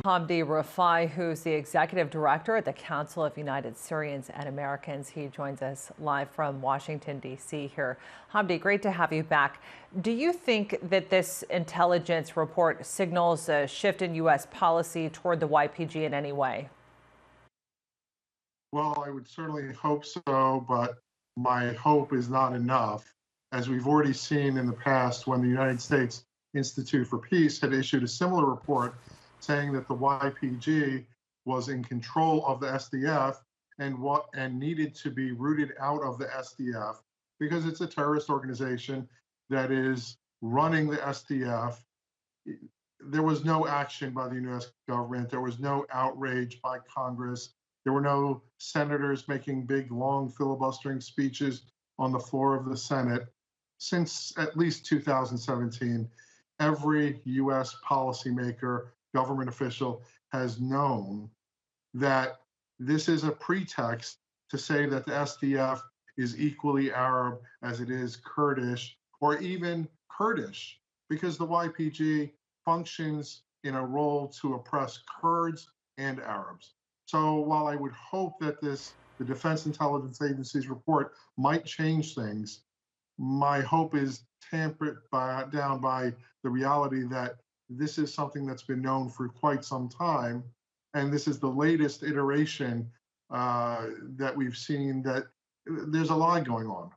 Hamdi Rifai, who's the executive director at the Council of United Syrians and Americans. He joins us live from Washington, D.C. here. Hamdi, great to have you back. Do you think that this intelligence report signals a shift in U.S. policy toward the YPG in any way? Well, I would certainly hope so, but my hope is not enough. As we've already seen in the past, when the United States Institute for Peace had issued a similar report saying that the YPG was in control of the SDF and needed to be rooted out of the SDF because it's a terrorist organization that is running the SDF. There was no action by the US government. There was no outrage by Congress. There were no senators making big, long filibustering speeches on the floor of the Senate. Since at least 2017, every US policymaker, government official has known that this is a pretext to say that the SDF is equally Arab as it is Kurdish, or even Kurdish, because the YPG functions in a role to oppress Kurds and Arabs. So while I would hope that the Defense Intelligence Agency's report might change things, my hope is tempered down by the reality that this is something that's been known for quite some time, and this is the latest iteration that we've seen that there's a lie going on.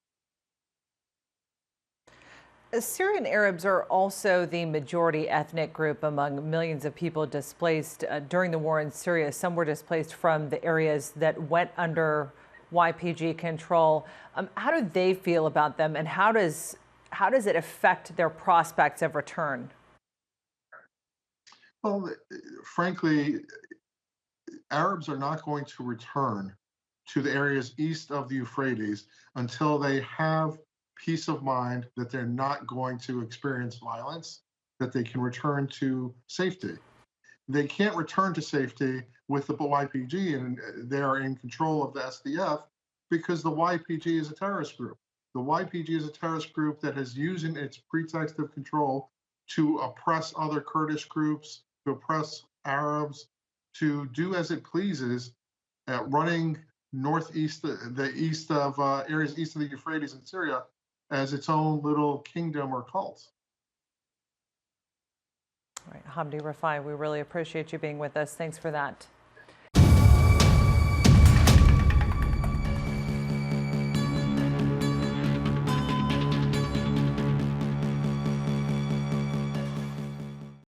Syrian Arabs are also the majority ethnic group among millions of people displaced during the war in Syria. Some were displaced from the areas that went under YPG control. How do they feel about them, and how does it affect their prospects of return? Well, frankly, Arabs are not going to return to the areas east of the Euphrates until they have peace of mind that they're not going to experience violence, that they can return to safety. They can't return to safety with the YPG, and they are in control of the SDF because the YPG is a terrorist group. The YPG is a terrorist group that has used its pretext of control to oppress other Kurdish groups, to oppress Arabs, to do as it pleases at running northeast, the east of areas east of the Euphrates in Syria as its own little kingdom or cult. All right, Hamdi Rifai, we really appreciate you being with us. Thanks for that.